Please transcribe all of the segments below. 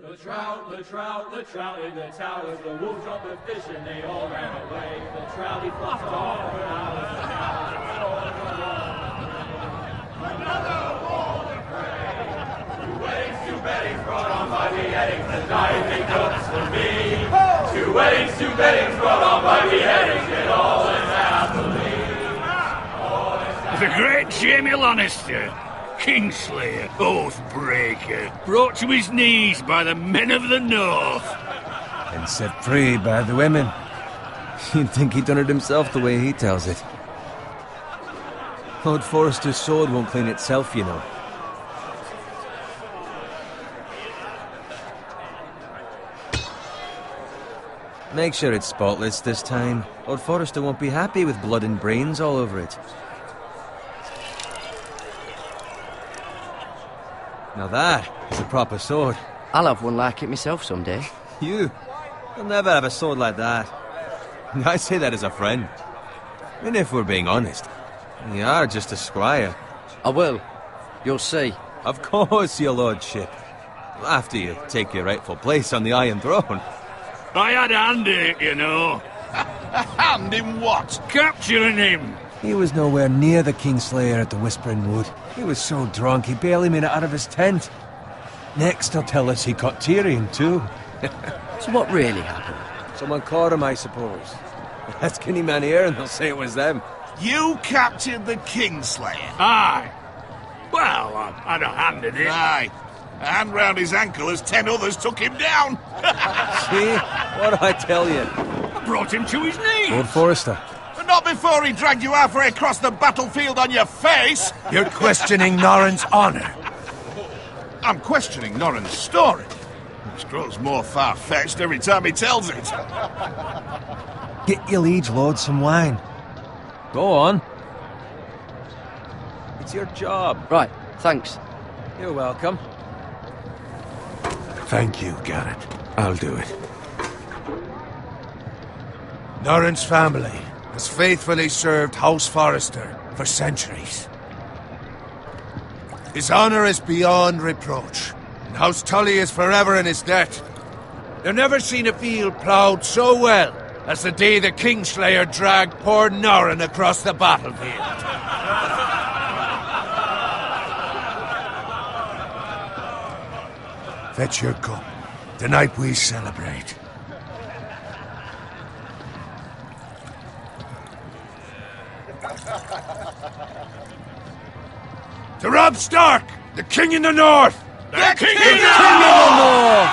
The trout in the towers, the wolves dropped the fish and they all ran away. The trout he flopped off for hours and hours. Another wall to pray. Two weddings brought on by beheadings, and diving ducks for me. Two weddings brought on by beheadings, and all is happily. The great Jamie Lannister, Kingslayer, Oathbreaker, brought to his knees by the men of the North. And set free by the women. You'd think he'd done it himself the way he tells it. Lord Forrester's sword won't clean itself, you know. Make sure it's spotless this time. Lord Forrester won't be happy with blood and brains all over it. Now that is a proper sword. I'll have one like it myself someday. You? You'll never have a sword like that. I say that as a friend. I mean, if we're being honest, you are just a squire. I will. You'll see. Of course, your lordship. After you take your rightful place on the Iron Throne. I had a hand in it, you know. A hand in what? Capturing him. He was nowhere near the Kingslayer at the Whispering Wood. He was so drunk he barely made it out of his tent. Next he'll tell us he caught Tyrion too. So what really happened? Someone caught him, I suppose. Ask any man here and they'll say it was them. You captured the Kingslayer? Aye. Well, I had a hand in it. Aye. A hand round his ankle as 10 others took him down. See? What'd I tell you? I brought him to his knees. Lord Forrester. But not before he dragged you halfway across the battlefield on your face. You're questioning Norrin's honor. I'm questioning Norrin's story. Which grows more far-fetched every time he tells it. Get your liege lord some wine. Go on. It's your job. Right, thanks. You're welcome. Thank you, Garrett. I'll do it. Norrin's family has faithfully served House Forrester for centuries. His honor is beyond reproach, and House Tully is forever in his debt. They've never seen a field ploughed so well as the day the Kingslayer dragged poor Norrin across the battlefield. Fetch your cup. Tonight we celebrate. To Robb Stark, the King in the North! The King in the North!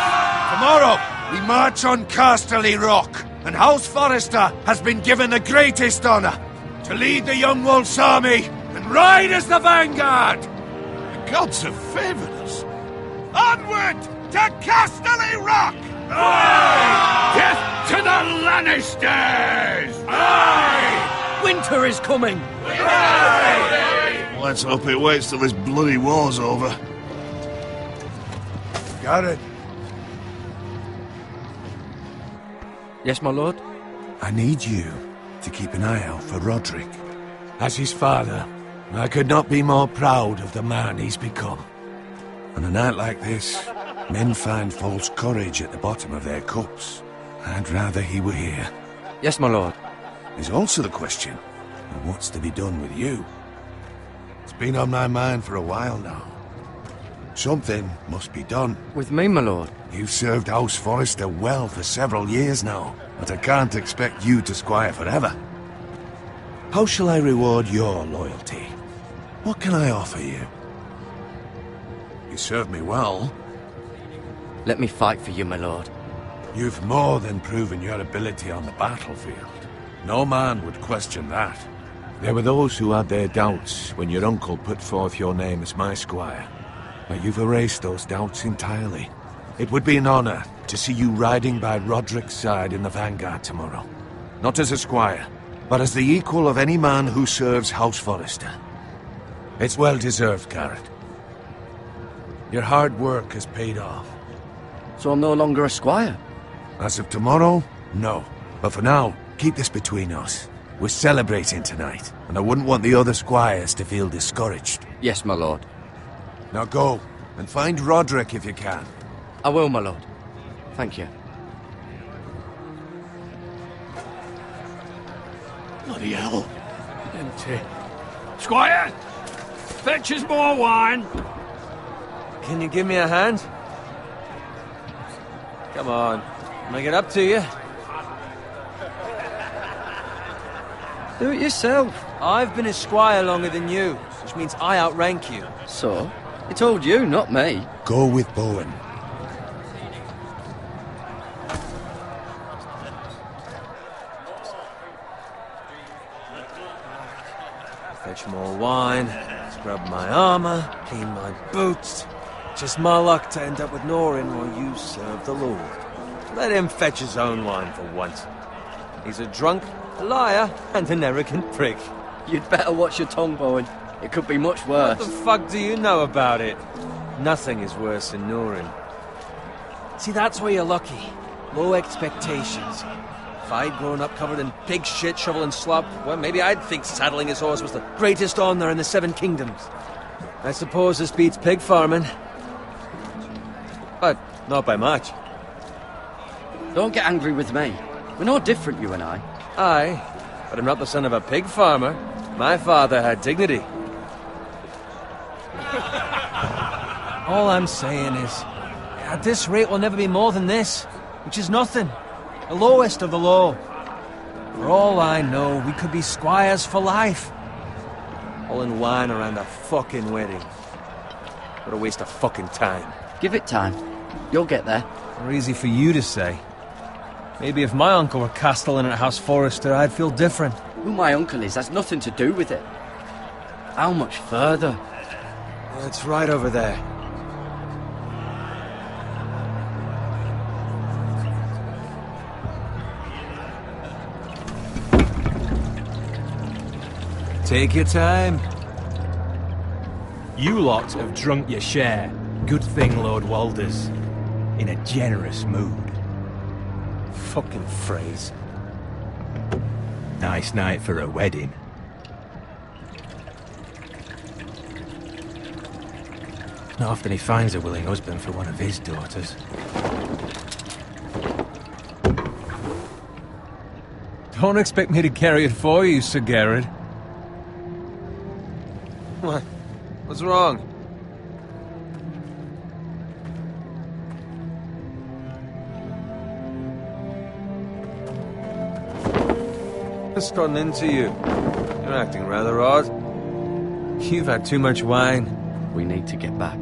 Tomorrow, we march on Casterly Rock, and House Forrester has been given the greatest honor to lead the Young Wolf's army and ride as the vanguard! The gods have favored us. Onward to Casterly Rock! Aye! Death to the Lannisters! Aye! Winter is coming! Aye! Let's hope it waits till this bloody war's over. Garrett, Yes, my lord? I need you to keep an eye out for Roderick. As his father, I could not be more proud of the man he's become. On a night like this, men find false courage at the bottom of their cups. I'd rather he were here. Yes, my lord. There's also the question of what's to be done with you. It's been on my mind for a while now. Something must be done. With me, my lord? You've served House Forrester well for several years now, but I can't expect you to squire forever. How shall I reward your loyalty? What can I offer you? You served me well. Let me fight for you, my lord. You've more than proven your ability on the battlefield. No man would question that. There were those who had their doubts when your uncle put forth your name as my squire. But you've erased those doubts entirely. It would be an honor to see you riding by Roderick's side in the vanguard tomorrow. Not as a squire, but as the equal of any man who serves House Forrester. It's well deserved, Garrett. Your hard work has paid off. So I'm no longer a squire? As of tomorrow, no. But for now, keep this between us. We're celebrating tonight, and I wouldn't want the other squires to feel discouraged. Yes, my lord. Now go, and find Roderick if you can. I will, my lord. Thank you. Bloody hell. Empty. Squire! Fetch us more wine! Can you give me a hand? Come on. Make it up to you. Do it yourself. I've been a squire longer than you, which means I outrank you. So? He told you, not me. Go with Bowen. Fetch more wine, scrub my armor, clean my boots. Just my luck to end up with Norin while you serve the Lord. Let him fetch his own wine for once. He's a drunk, a liar, and an arrogant prick. You'd better watch your tongue, Bowen. It could be much worse. What the fuck do you know about it? Nothing is worse than Norin. See, that's where you're lucky. Low expectations. If I'd grown up covered in pig shit, shovel and slop, well, maybe I'd think saddling his horse was the greatest honour in the Seven Kingdoms. I suppose this beats pig farming. But not by much. Don't get angry with me. We're no different, you and I. Aye, but I'm not the son of a pig farmer. My father had dignity. All I'm saying is, at this rate we'll never be more than this, which is nothing. The lowest of the low. For all I know, we could be squires for life. All in wine around a fucking wedding. What a waste of fucking time. Give it time. You'll get there. Or easy for you to say. Maybe if my uncle were castellan at House Forrester, I'd feel different. Who my uncle is has nothing to do with it. How much further? It's right over there. Take your time. You lot have drunk your share. Good thing Lord Walder's in a generous mood. Fucking phrase. Nice night for a wedding. Not often he finds a willing husband for one of his daughters. Don't expect me to carry it for you, Sir Garrett. What? What's wrong? What's gotten into you? You're acting rather odd. You've had too much wine. We need to get back.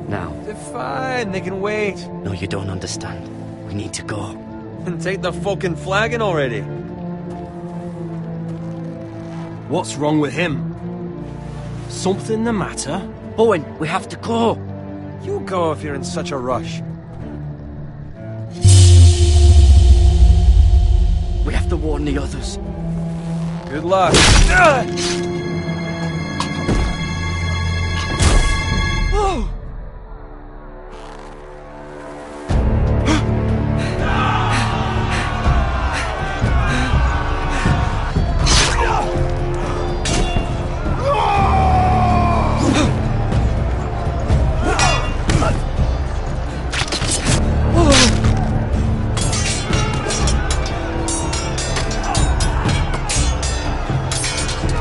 Now. They're fine, they can wait. No, you don't understand. We need to go. And take the fucking flagon already. What's wrong with him? Something the matter? Bowen, we have to go. You go if you're in such a rush. We have to warn the others. Good luck. Oh!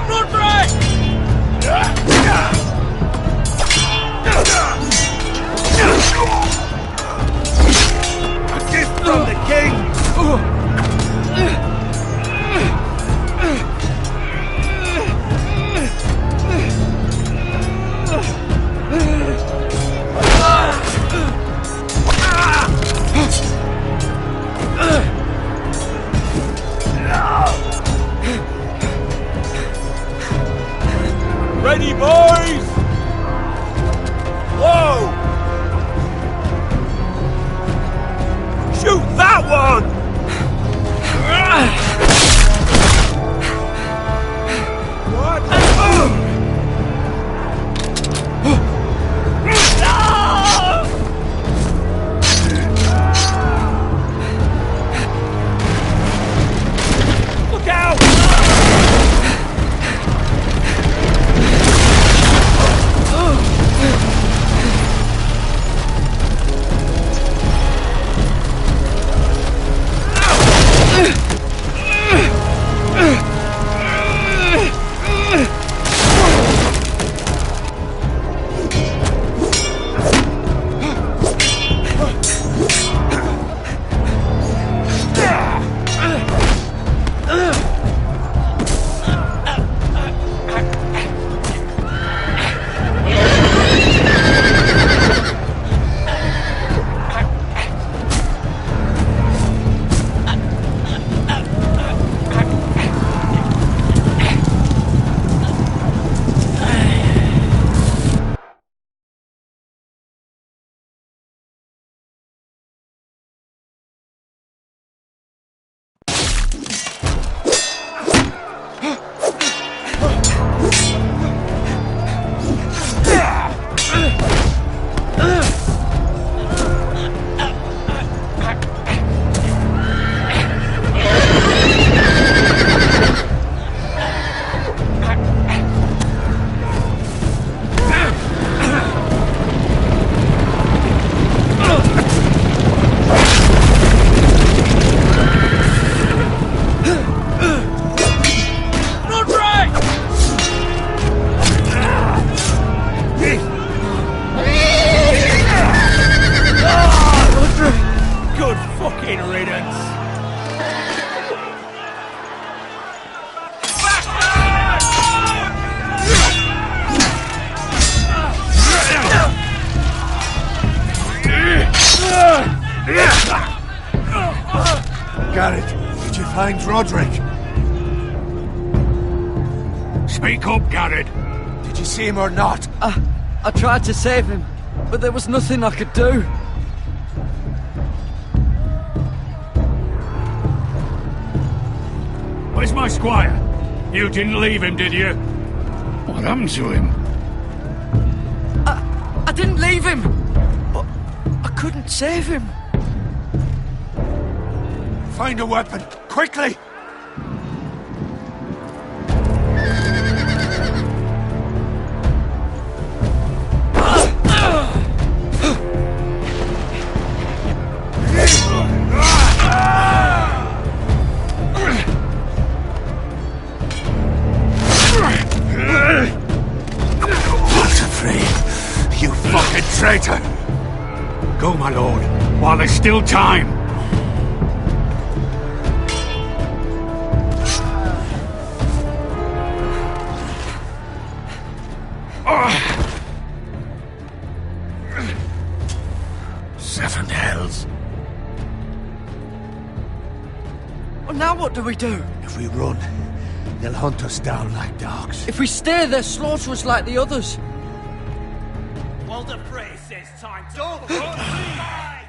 Norteña! Garrett, did you find Roderick? Speak up, Garrett. Did you see him or not? I tried to save him, but there was nothing I could do. Where's my squire? You didn't leave him, did you? What happened to him? I didn't leave him, but I couldn't save him. Find a weapon, quickly! Traitor! Go, my lord, while there's still time. Seven hells. Well, now what do we do? If we run, they'll hunt us down like dogs. If we stay, they'll slaughter us like the others. The phrase says time to don't fight!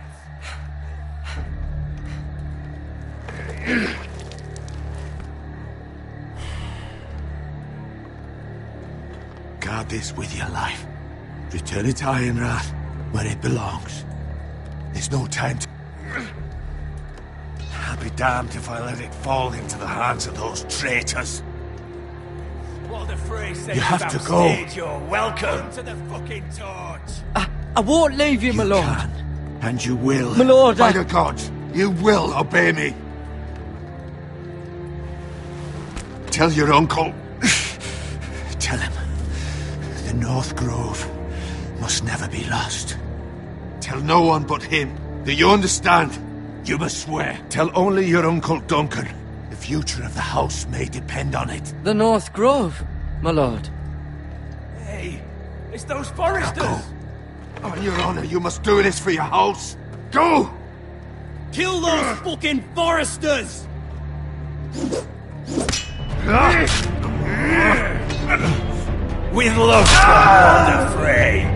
Guard this with your life. Return it to Ironrath, where it belongs. There's no time to... I'll be damned if I let it fall into the hands of those traitors. What the phrase says you have to go. You're welcome to the fucking torch. I won't leave you, my lord. Can, and you will. My lord, by the gods, you will obey me. Tell your uncle. Tell him the North Grove must never be lost. Tell no one but him. Do you understand? You must swear. Tell only your Uncle Duncan. The future of the house may depend on it. The North Grove, my lord. Hey, it's those Forresters. Now go. On your honor, you must do this for your house. Go! Kill those fucking Forresters! With love, the fray.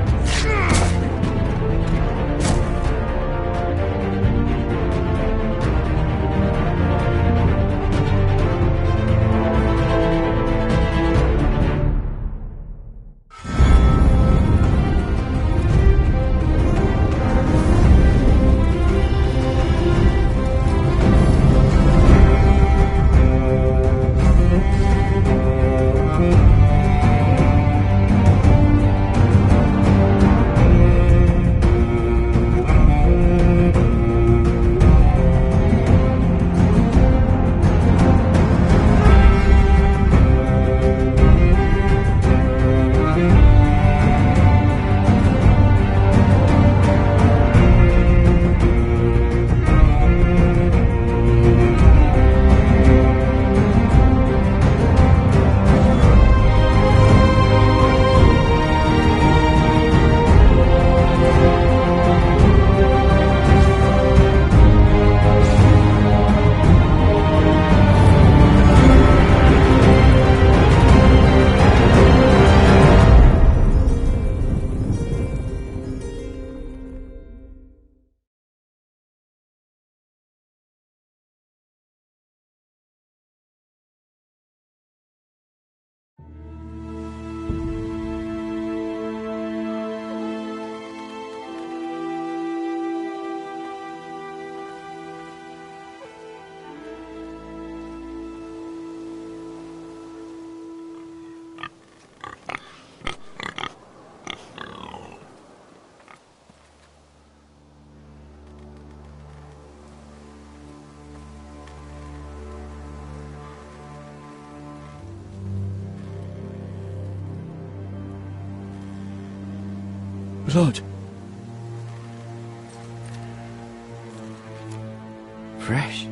Blood. Fresh.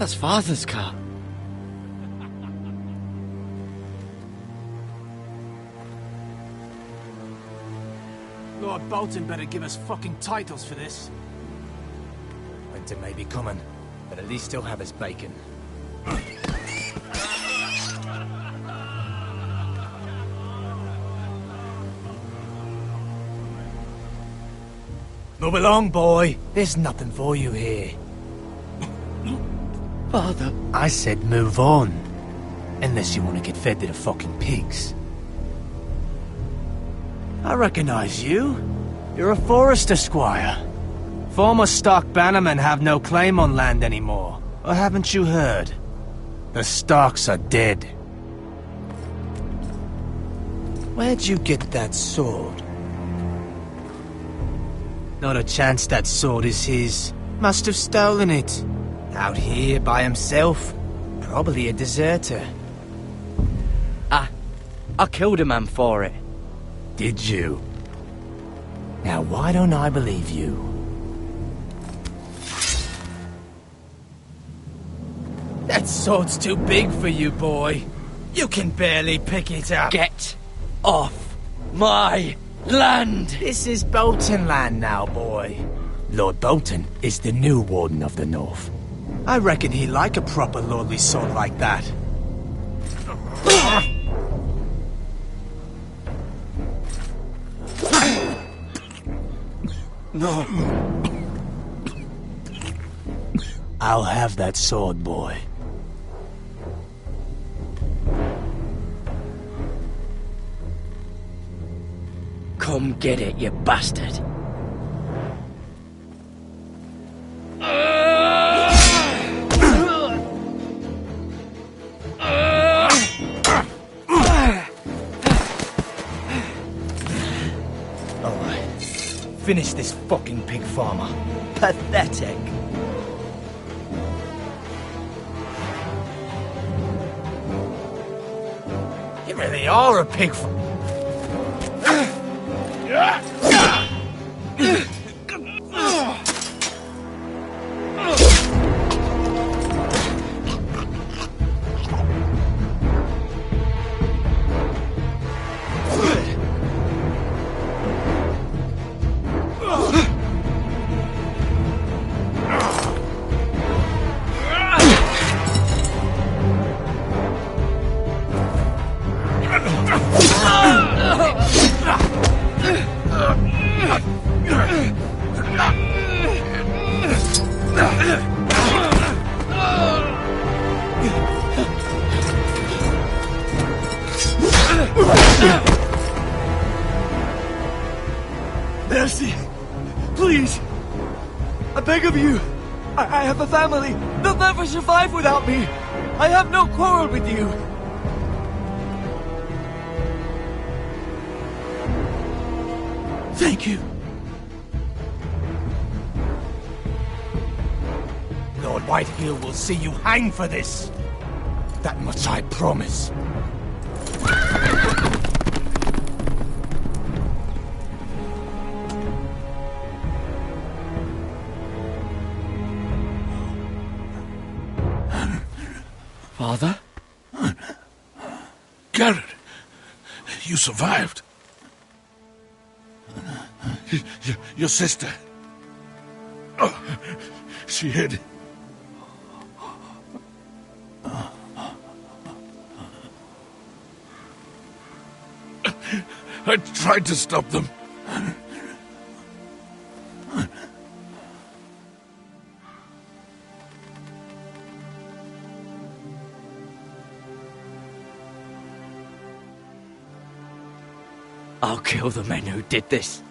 That's Father's car. Lord Bolton better give us fucking titles for this. Winter may be coming, but at least he'll have his bacon. Move along, boy. There's nothing for you here. Father. I said move on. Unless you want to get fed to the fucking pigs. I recognize you. You're a Forrester squire. Former Stark bannermen have no claim on land anymore. Or haven't you heard? The Starks are dead. Where'd you get that sword? Not a chance that sword is his. Must have stolen it. Out here by himself. Probably a deserter. I killed a man for it. Did you? Now why don't I believe you? That sword's too big for you, boy. You can barely pick it up. Get off my land! This is Bolton land now, boy. Lord Bolton is the new Warden of the North. I reckon he'd like a proper lordly sword like that. No. I'll have that sword, boy. Come get it, you bastard. Finish this fucking pig farmer. Pathetic. You really are a pig Mercy! Please! I beg of you! I have a family! They'll never survive without me! I have no quarrel with you! Thank you! Lord Whitehill will see you hang for this. That much I promise. Father? Garrett, you survived. Your sister. Oh, she hid. I tried to stop them. I'll kill the men who did this.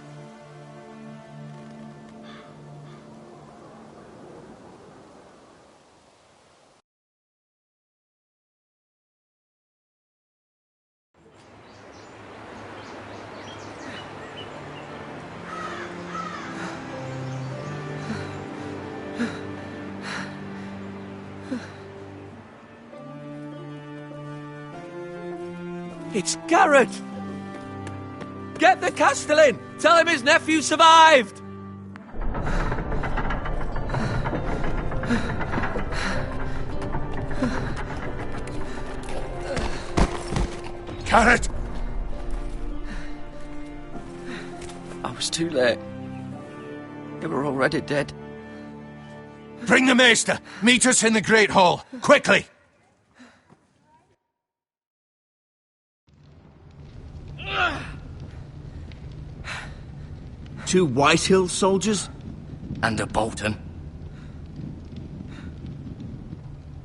It's Garrett! Get the Castellan! Tell him his nephew survived! Carrot! I was too late. They were already dead. Bring the maester! Meet us in the Great Hall! Quickly! Two Whitehill soldiers? And a Bolton.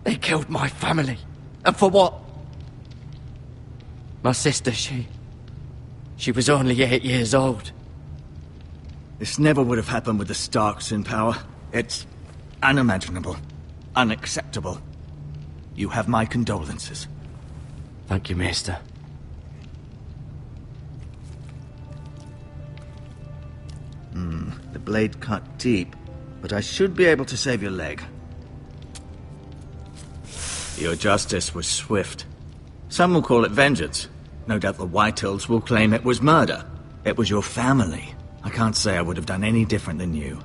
They killed my family. And for what? My sister, she was only 8 years old. This never would have happened with the Starks in power. It's unimaginable. Unacceptable. You have my condolences. Thank you, Maester. The blade cut deep, but I should be able to save your leg. Your justice was swift. Some will call it vengeance. No doubt the Whitehills will claim it was murder. It was your family. I can't say I would have done any different than you.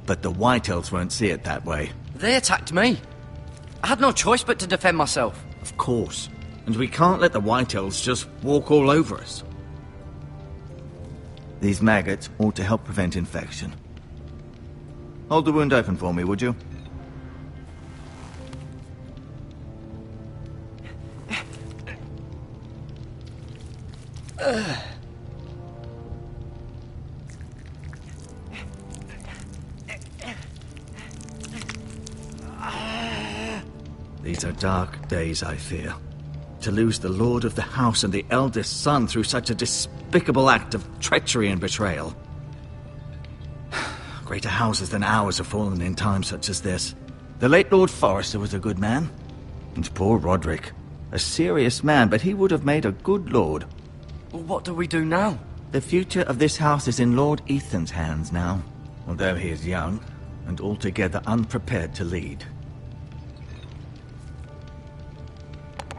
But the Whitehills won't see it that way. They attacked me. I had no choice but to defend myself. Of course. And we can't let the Whitehills just walk all over us. These maggots ought to help prevent infection. Hold the wound open for me, would you? These are dark days, I fear. To lose the lord of the house and the eldest son through such a despicable act of treachery and betrayal. Greater houses than ours have fallen in times such as this. The late Lord Forrester was a good man. And poor Roderick. A serious man, but he would have made a good lord. Well, what do we do now? The future of this house is in Lord Ethan's hands now. Although he is young, and altogether unprepared to lead.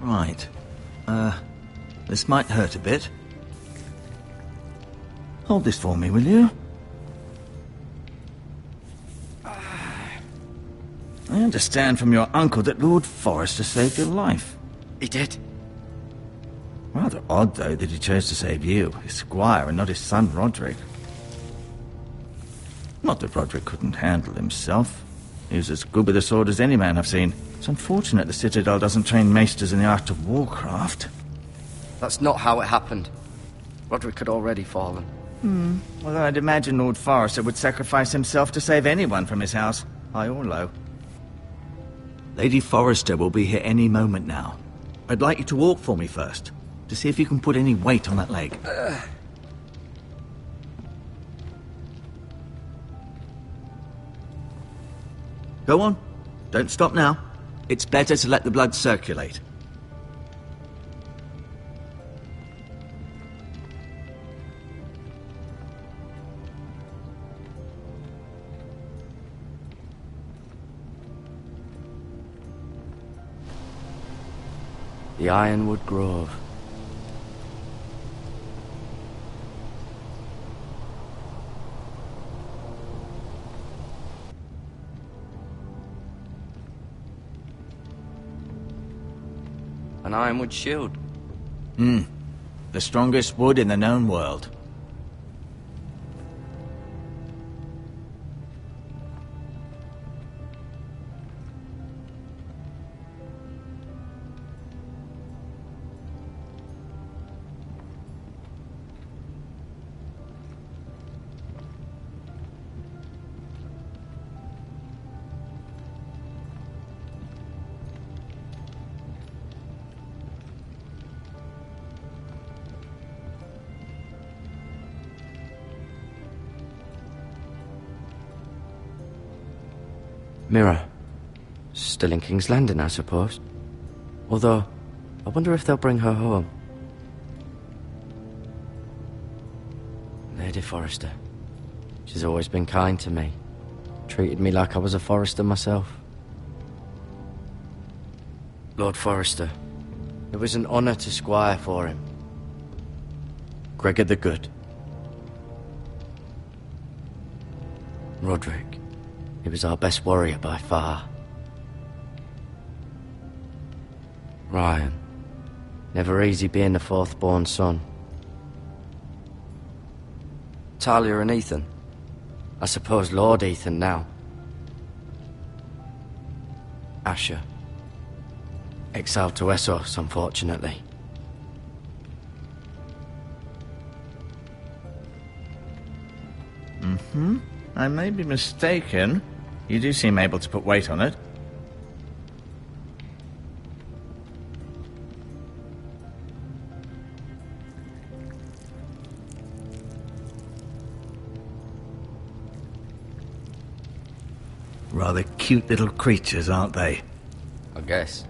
Right. This might hurt a bit. Hold this for me, will you? I understand from your uncle that Lord Forrester saved your life. He did. Rather odd, though, that he chose to save you, his squire, and not his son Roderick. Not that Roderick couldn't handle himself. He was as good with a sword as any man I've seen. It's unfortunate the Citadel doesn't train maesters in the art of warcraft. That's not how it happened. Roderick had already fallen. Although I'd imagine Lord Forrester would sacrifice himself to save anyone from his house, high or low. Lady Forrester will be here any moment now. I'd like you to walk for me first, to see if you can put any weight on that leg. Go on. Don't stop now. It's better to let the blood circulate. The Ironwood Grove. An ironwood shield. The strongest wood in the known world. Mirror. Still in King's Landing, I suppose. Although, I wonder if they'll bring her home. Lady Forrester. She's always been kind to me. Treated me like I was a Forrester myself. Lord Forrester. It was an honour to squire for him. Gregor the Good. Roderick. He was our best warrior by far. Ryan. Never easy being the fourth-born son. Talia and Ethan. I suppose Lord Ethan now. Asher. Exiled to Essos, unfortunately. I may be mistaken. You do seem able to put weight on it. Rather cute little creatures, aren't they? I guess.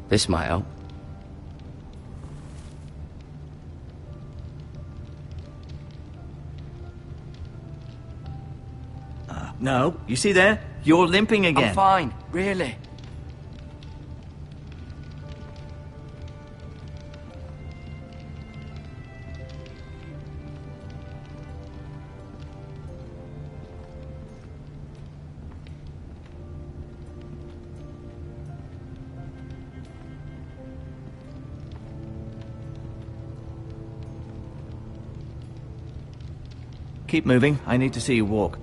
This might help. No, you see there? You're limping again. I'm fine, really. Keep moving. I need to see you walk.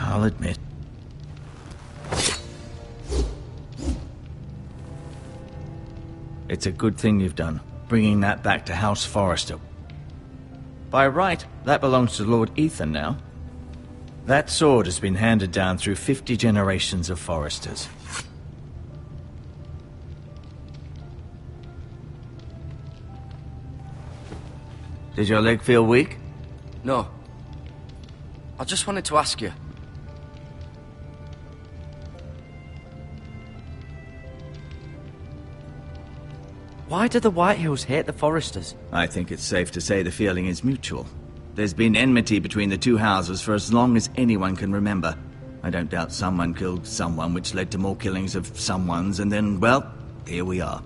I'll admit. It's a good thing you've done, bringing that back to House Forrester. By right, that belongs to Lord Ethan now. That sword has been handed down through 50 generations of Forresters. Did your leg feel weak? No. I just wanted to ask you. Why do the Whitehills hate the Forresters? I think it's safe to say the feeling is mutual. There's been enmity between the two houses for as long as anyone can remember. I don't doubt someone killed someone, which led to more killings of someones, and then, well, here we are.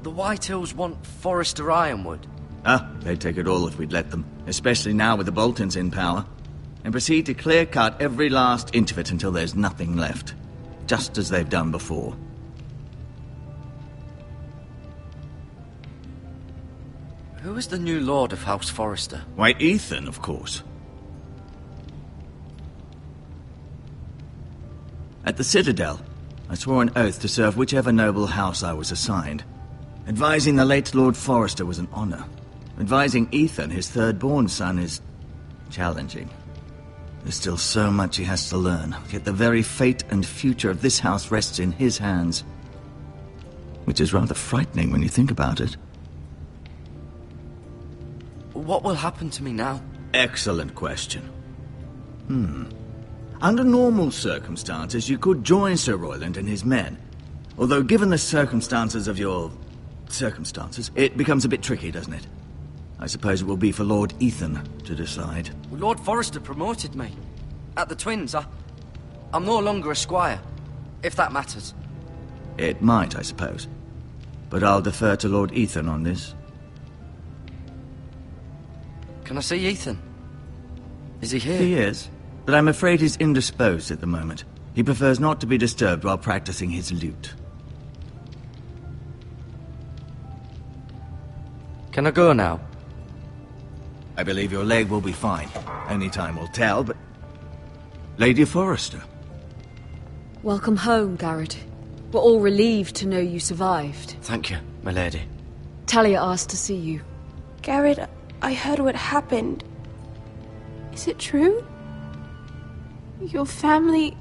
The Whitehills want Forrester Ironwood. They'd take it all if we'd let them, especially now with the Boltons in power, and proceed to clear-cut every last inch of it until there's nothing left, just as they've done before. Who is the new Lord of House Forrester? Why, Ethan, of course. At the Citadel, I swore an oath to serve whichever noble house I was assigned. Advising the late Lord Forrester was an honor. Advising Ethan, his third-born son, is challenging. There's still so much he has to learn, yet the very fate and future of this house rests in his hands. Which is rather frightening when you think about it. What will happen to me now? Excellent question. Under normal circumstances, you could join Sir Royland and his men. Although given the circumstances of your circumstances, it becomes a bit tricky, doesn't it? I suppose it will be for Lord Ethan to decide. Lord Forrester promoted me. At the Twins, I'm no longer a squire, if that matters. It might, I suppose. But I'll defer to Lord Ethan on this. Can I see Ethan? Is he here? He is, but I'm afraid he's indisposed at the moment. He prefers not to be disturbed while practicing his lute. Can I go now? I believe your leg will be fine. Only time will tell, but... Lady Forrester. Welcome home, Garrett. We're all relieved to know you survived. Thank you, my lady. Talia asked to see you. Garrett, I heard what happened. Is it true? Your family...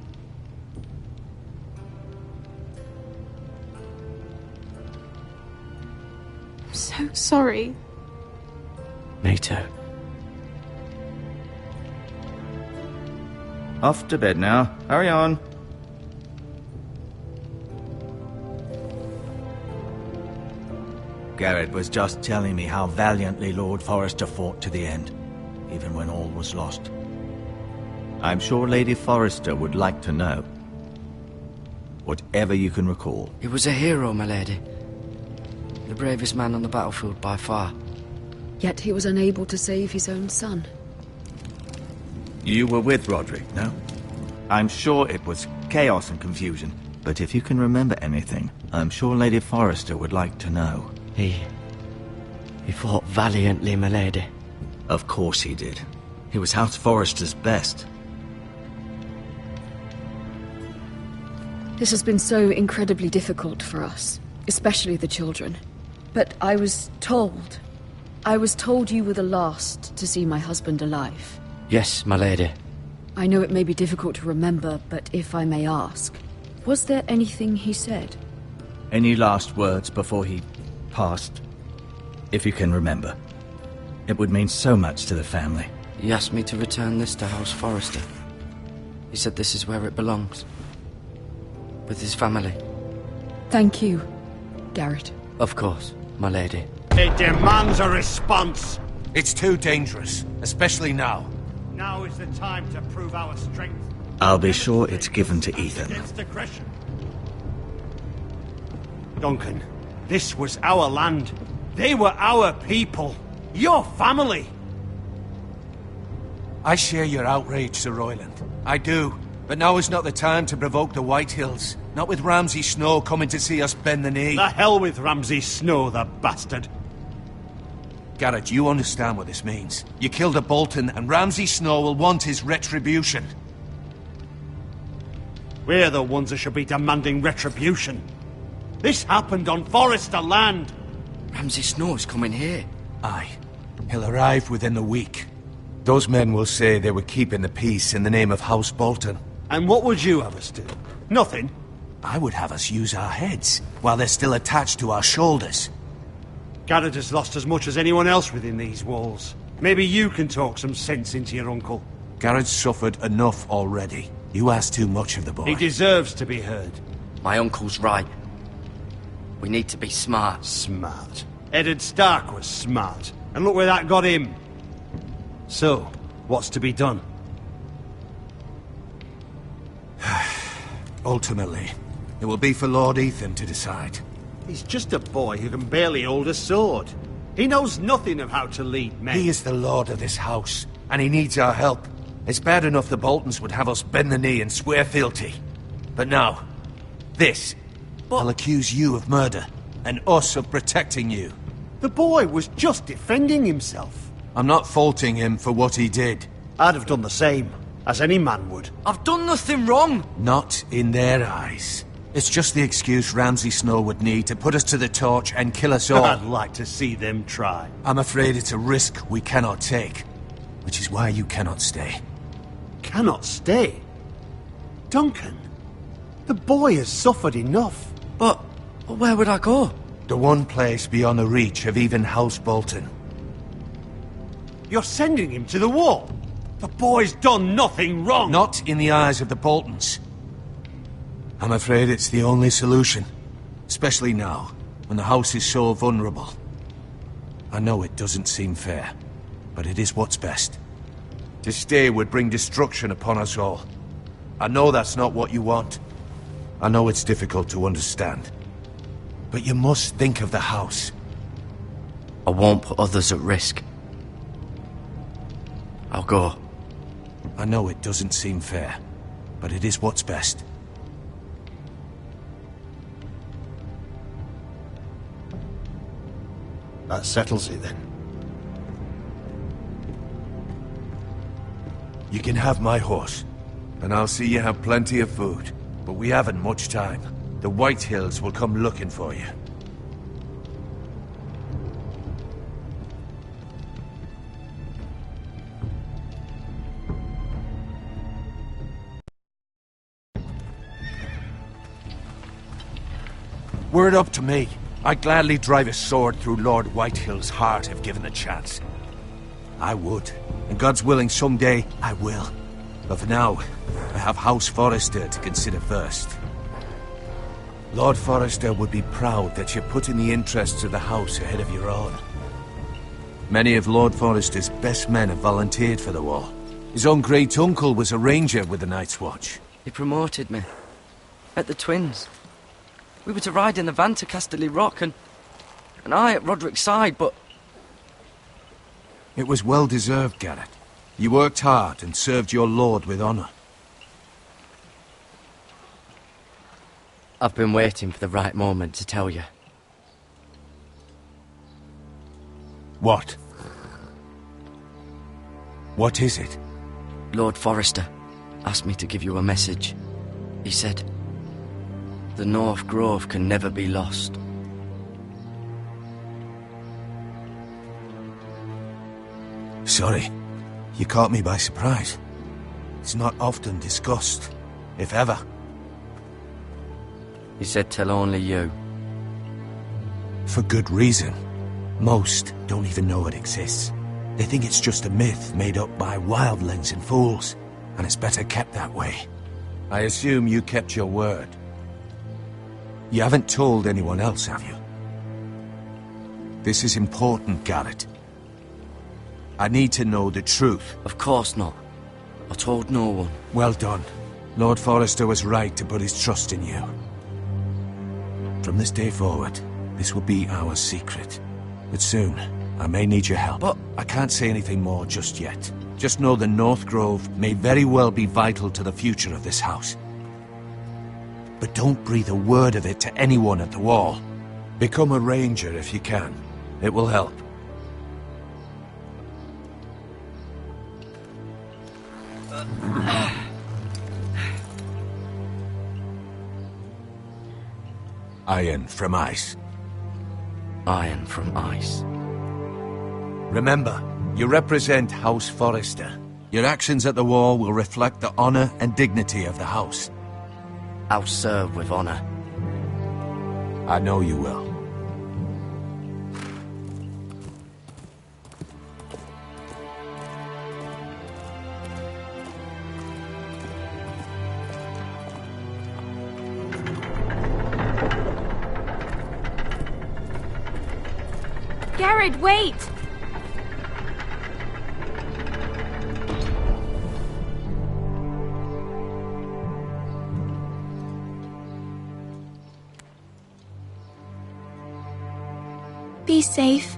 I'm so sorry. Me too. Off to bed now. Hurry on. Garrett was just telling me how valiantly Lord Forrester fought to the end, even when all was lost. I'm sure Lady Forrester would like to know. Whatever you can recall. He was a hero, my lady. The bravest man on the battlefield by far. Yet he was unable to save his own son. You were with Roderick, no? I'm sure it was chaos and confusion, but if you can remember anything, I'm sure Lady Forrester would like to know. He fought valiantly, my lady. Of course he did. He was House Forrester's best. This has been so incredibly difficult for us, especially the children. But I was told you were the last to see my husband alive. Yes, my lady. I know it may be difficult to remember, but if I may ask, was there anything he said? Any last words before he passed? If you can remember. It would mean so much to the family. He asked me to return this to House Forrester. He said this is where it belongs. With his family. Thank you, Garrett. Of course, my lady. It demands a response. It's too dangerous, especially now. Now is the time to prove our strength. I'll be sure it's given to Ethan. Against aggression. Duncan, this was our land. They were our people. Your family. I share your outrage, Sir Royland. I do. But now is not the time to provoke the Whitehills. Not with Ramsay Snow coming to see us bend the knee. The hell with Ramsay Snow, the bastard. Garrett, you understand what this means. You killed a Bolton, and Ramsay Snow will want his retribution. We're the ones that should be demanding retribution. This happened on Forrester land. Ramsay Snow's coming here. Aye. He'll arrive within the week. Those men will say they were keeping the peace in the name of House Bolton. And what would you have us do? Nothing. I would have us use our heads, while they're still attached to our shoulders. Garrett has lost as much as anyone else within these walls. Maybe you can talk some sense into your uncle. Garrett's suffered enough already. You ask too much of the boy. He deserves to be heard. My uncle's right. We need to be smart. Smart. Eddard Stark was smart. And look where that got him. So, what's to be done? Ultimately, it will be for Lord Ethan to decide. He's just a boy who can barely hold a sword. He knows nothing of how to lead men. He is the lord of this house, and he needs our help. It's bad enough the Boltons would have us bend the knee and swear fealty. But now, this. I'll accuse you of murder, and us of protecting you. The boy was just defending himself. I'm not faulting him for what he did. I'd have done the same, as any man would. I've done nothing wrong! Not in their eyes. It's just the excuse Ramsay Snow would need to put us to the torch and kill us all. I'd like to see them try. I'm afraid it's a risk we cannot take, which is why you cannot stay. Cannot stay? Duncan, the boy has suffered enough. But where would I go? The one place beyond the reach of even House Bolton. You're sending him to the wall? The boy's done nothing wrong! Not in the eyes of the Boltons. I'm afraid it's the only solution. Especially now, when the house is so vulnerable. I know it doesn't seem fair, but it is what's best. To stay would bring destruction upon us all. I know that's not what you want. I know it's difficult to understand. But you must think of the house. I won't put others at risk. I'll go. I know it doesn't seem fair, but it is what's best. That settles it then. You can have my horse, and I'll see you have plenty of food. But we haven't much time. The Whitehills will come looking for you. Were it up to me, I'd gladly drive a sword through Lord Whitehill's heart if given the chance. I would, and God's willing someday I will. But for now, I have House Forrester to consider first. Lord Forrester would be proud that you're putting the interests of the house ahead of your own. Many of Lord Forrester's best men have volunteered for the war. His own great-uncle was a ranger with the Night's Watch. He promoted me. At the Twins. We were to ride in the van to Casterly Rock, and I at Roderick's side, but... It was well-deserved, Garrett. You worked hard and served your lord with honour. I've been waiting for the right moment to tell you. What? What is it? Lord Forrester asked me to give you a message. He said, the North Grove can never be lost. Sorry, you caught me by surprise. It's not often discussed, if ever. He said tell only you. For good reason. Most don't even know it exists. They think it's just a myth made up by wildlings and fools, and it's better kept that way. I assume you kept your word. You haven't told anyone else, have you? This is important, Garrett. I need to know the truth. Of course not. I told no one. Well done. Lord Forrester was right to put his trust in you. From this day forward, this will be our secret. But soon, I may need your help. But I can't say anything more just yet. Just know the North Grove may very well be vital to the future of this house. But don't breathe a word of it to anyone at the wall. Become a ranger if you can. It will help. Iron from ice. Iron from ice. Remember, you represent House Forrester. Your actions at the wall will reflect the honor and dignity of the house. I'll serve with honor. I know you will. Garrett, wait! Be safe.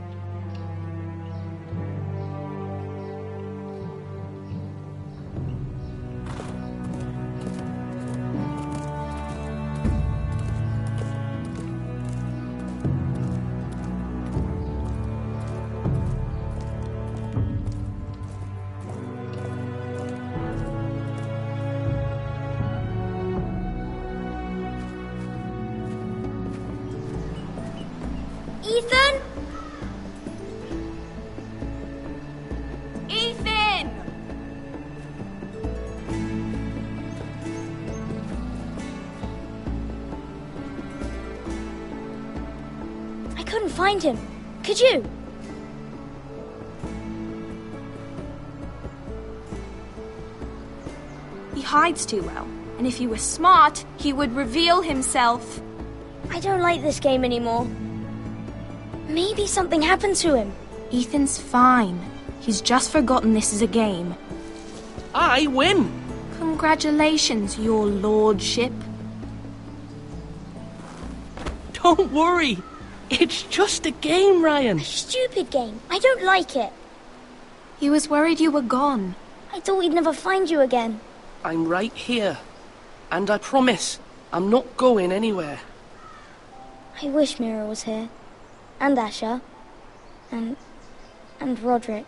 Ethan? Ethan! I couldn't find him. Could you? He hides too well, and if he were smart, he would reveal himself. I don't like this game anymore. Maybe something happened to him. Ethan's fine. He's just forgotten this is a game. I win! Congratulations, your lordship. Don't worry. It's just a game, Ryan. A stupid game. I don't like it. He was worried you were gone. I thought we'd never find you again. I'm right here. And I promise, I'm not going anywhere. I wish Mira was here. And Asher. And Roderick.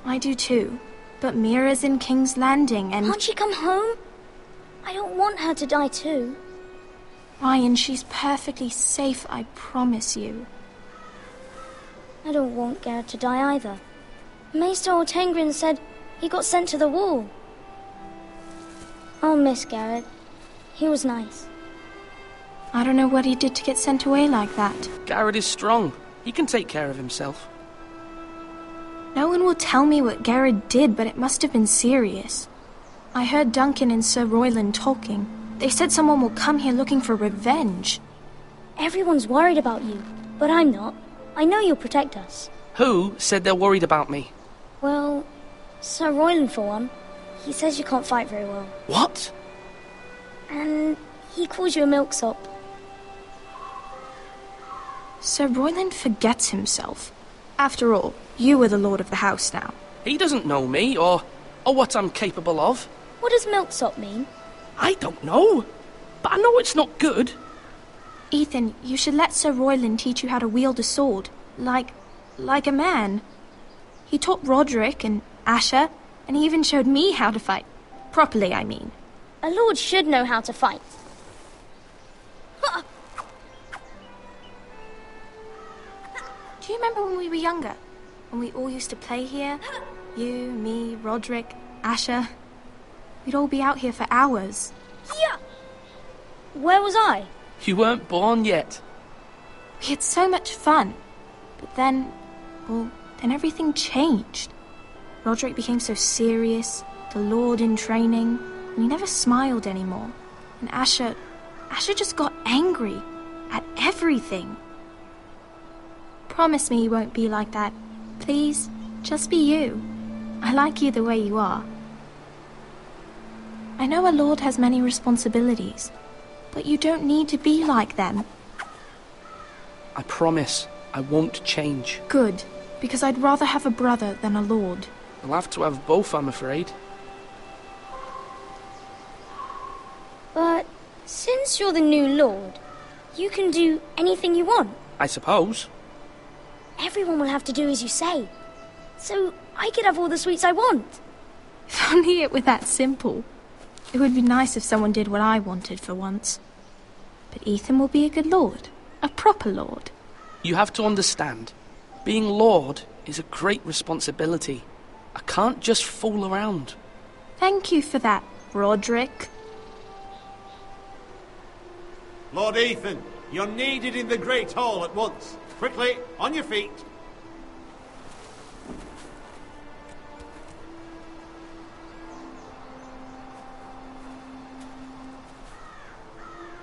I do too. But Mira's in King's Landing and... Can't she come home? I don't want her to die too. Ryan, she's perfectly safe, I promise you. I don't want Garrett to die either. Maester Ortengrin said he got sent to the wall. I'll miss Garrett. He was nice. I don't know what he did to get sent away like that. Garrett is strong. He can take care of himself. No one will tell me what Garrett did, but it must have been serious. I heard Duncan and Sir Royland talking. They said someone will come here looking for revenge. Everyone's worried about you, but I'm not. I know you'll protect us. Who said they're worried about me? Well, Sir Royland for one. He says you can't fight very well. What? And he calls you a milksop. Sir Royland forgets himself. After all, you are the lord of the house now. He doesn't know me, or what I'm capable of. What does milksop mean? I don't know, but I know it's not good. Ethan, you should let Sir Royland teach you how to wield a sword, like a man. He taught Roderick and Asher, and he even showed me how to fight. Properly, I mean. A lord should know how to fight. Do you remember when we were younger? When we all used to play here? You, me, Roderick, Asher. We'd all be out here for hours. Yeah. Where was I? You weren't born yet. We had so much fun. But then everything changed. Roderick became so serious, the lord in training, and he never smiled anymore. And Asher just got angry at everything. Promise me you won't be like that. Please, just be you. I like you the way you are. I know a lord has many responsibilities, but you don't need to be like them. I promise I won't change. Good, because I'd rather have a brother than a lord. I'll have to have both, I'm afraid. But since you're the new lord, you can do anything you want. I suppose. Everyone will have to do as you say. So I could have all the sweets I want. If only it were that simple. It would be nice if someone did what I wanted for once. But Ethan will be a good lord. A proper lord. You have to understand, being lord is a great responsibility. I can't just fool around. Thank you for that, Roderick. Lord Ethan, you're needed in the Great Hall at once. Quickly, on your feet.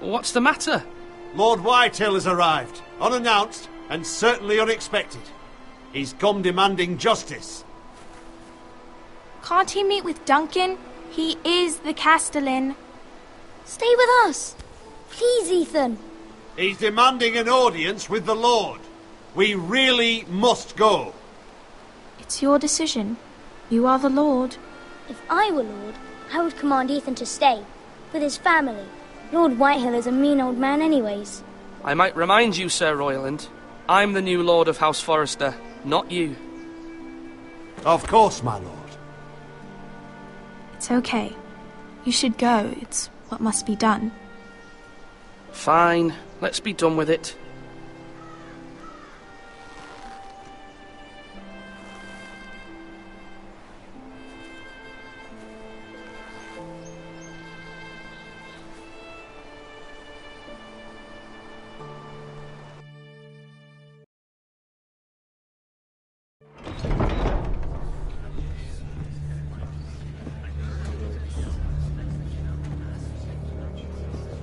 What's the matter? Lord Whitehill has arrived, unannounced and certainly unexpected. He's come demanding justice. Can't he meet with Duncan? He is the Castellan. Stay with us. Please, Ethan. He's demanding an audience with the Lord. We really must go. It's your decision. You are the Lord. If I were Lord, I would command Ethan to stay, with his family. Lord Whitehill is a mean old man anyways. I might remind you, Sir Royland, I'm the new Lord of House Forrester, not you. Of course, my lord. It's okay. You should go. It's what must be done. Fine, let's be done with it.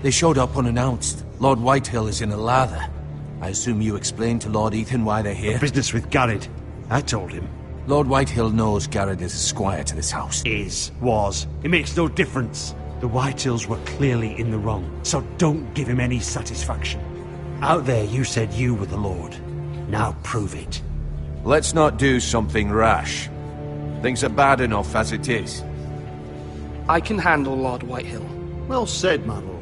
They showed up unannounced. Lord Whitehill is in a lather. I assume you explained to Lord Ethan why they're here? Business with Garrett. I told him. Lord Whitehill knows Garrett is a squire to this house. Was. It makes no difference. The Whitehills were clearly in the wrong, so don't give him any satisfaction. Out there you said you were the Lord. Now prove it. Let's not do something rash. Things are bad enough as it is. I can handle Lord Whitehill. Well said, my lord.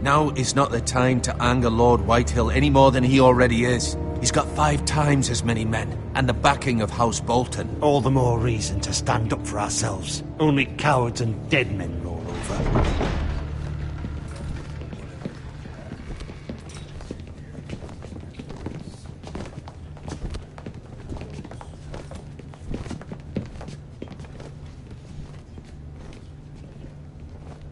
Now is not the time to anger Lord Whitehill any more than he already is. He's got 5 times as many men, and the backing of House Bolton. All the more reason to stand up for ourselves. Only cowards and dead men roll over.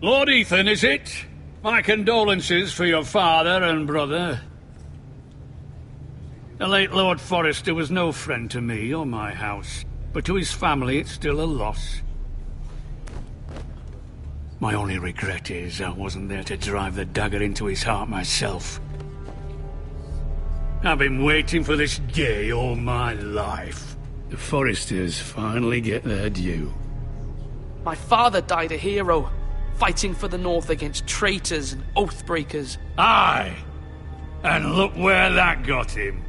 Lord Ethan, is it? My condolences for your father and brother. The late Lord Forrester was no friend to me or my house, but to his family it's still a loss. My only regret is I wasn't there to drive the dagger into his heart myself. I've been waiting for this day all my life. The Forresters finally get their due. My father died a hero, fighting for the North against traitors and oathbreakers. Aye! And look where that got him.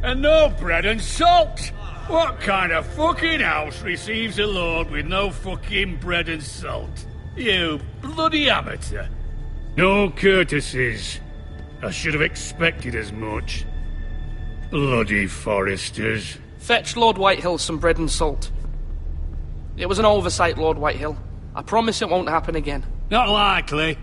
And no bread and salt! What kind of fucking house receives a lord with no fucking bread and salt? You bloody amateur. No courtesies. I should have expected as much. Bloody Forresters. Fetch Lord Whitehill some bread and salt. It was an oversight, Lord Whitehill. I promise it won't happen again. Not likely.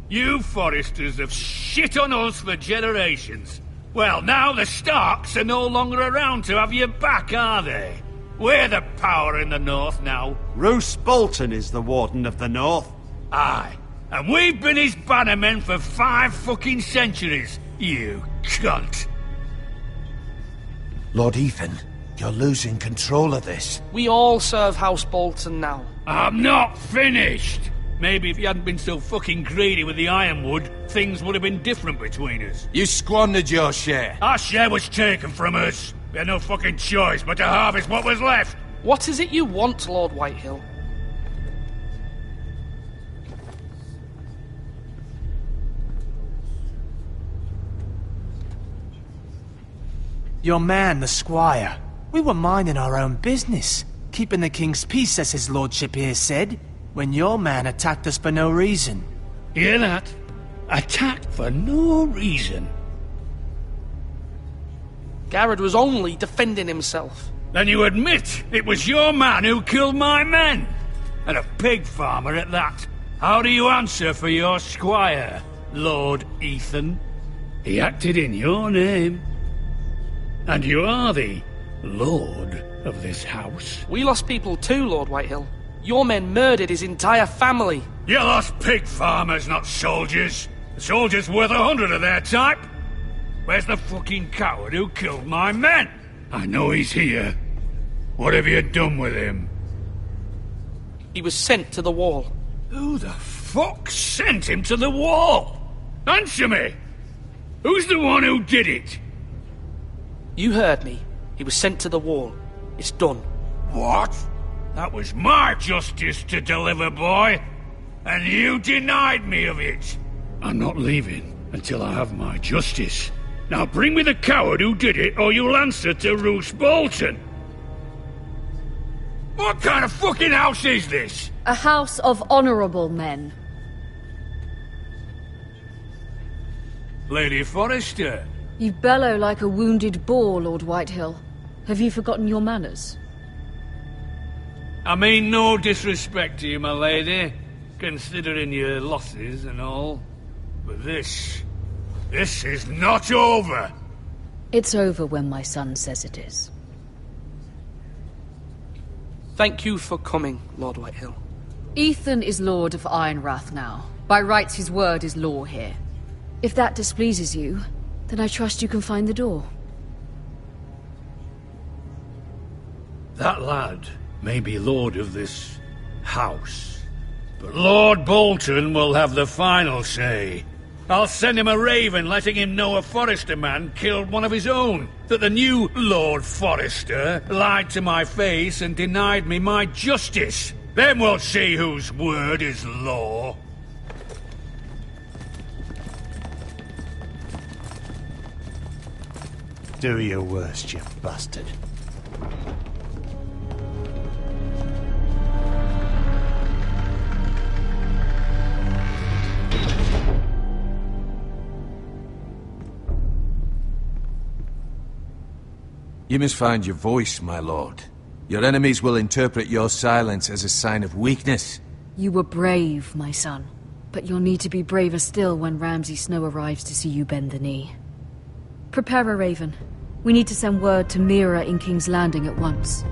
You Forresters have shit on us for generations. Well, now the Starks are no longer around to have your back, are they? We're the power in the North now. Roose Bolton is the Warden of the North. Aye. And we've been his bannermen for 5 fucking centuries, you cunt. Lord Ethan, you're losing control of this. We all serve House Bolton now. I'm not finished. Maybe if you hadn't been so fucking greedy with the ironwood, things would have been different between us. You squandered your share. Our share was taken from us. We had no fucking choice but to harvest what was left. What is it you want, Lord Whitehill? Your man, the squire. We were minding our own business, keeping the king's peace, as his lordship here said, when your man attacked us for no reason. Hear that? Attacked for no reason. Garrett was only defending himself. Then you admit it was your man who killed my men? And a pig farmer at that. How do you answer for your squire, Lord Ethan? He acted in your name. And you are the lord of this house. We lost people too, Lord Whitehill. Your men murdered his entire family. You lost pig farmers, not soldiers. The soldiers worth 100 of their type. Where's the fucking coward who killed my men? I know he's here. What have you done with him? He was sent to the wall. Who the fuck sent him to the wall? Answer me! Who's the one who did it? You heard me. He was sent to the wall. It's done. What? That was my justice to deliver, boy. And you denied me of it. I'm not leaving until I have my justice. Now bring me the coward who did it, or you'll answer to Roose Bolton. What kind of fucking house is this? A house of honourable men. Lady Forrester. You bellow like a wounded boar, Lord Whitehill. Have you forgotten your manners? I mean no disrespect to you, my lady, considering your losses and all. But this is not over. It's over when my son says it is. Thank you for coming, Lord Whitehill. Ethan is Lord of Ironrath now. By rights, his word is law here. If that displeases you, then I trust you can find the door. That lad may be lord of this house, but Lord Bolton will have the final say. I'll send him a raven letting him know a Forrester man killed one of his own, that the new Lord Forrester lied to my face and denied me my justice. Then we'll see whose word is law. Do your worst, you bastard. You must find your voice, my lord. Your enemies will interpret your silence as a sign of weakness. You were brave, my son. But you'll need to be braver still when Ramsay Snow arrives to see you bend the knee. Prepare a raven. We need to send word to Mira in King's Landing at once.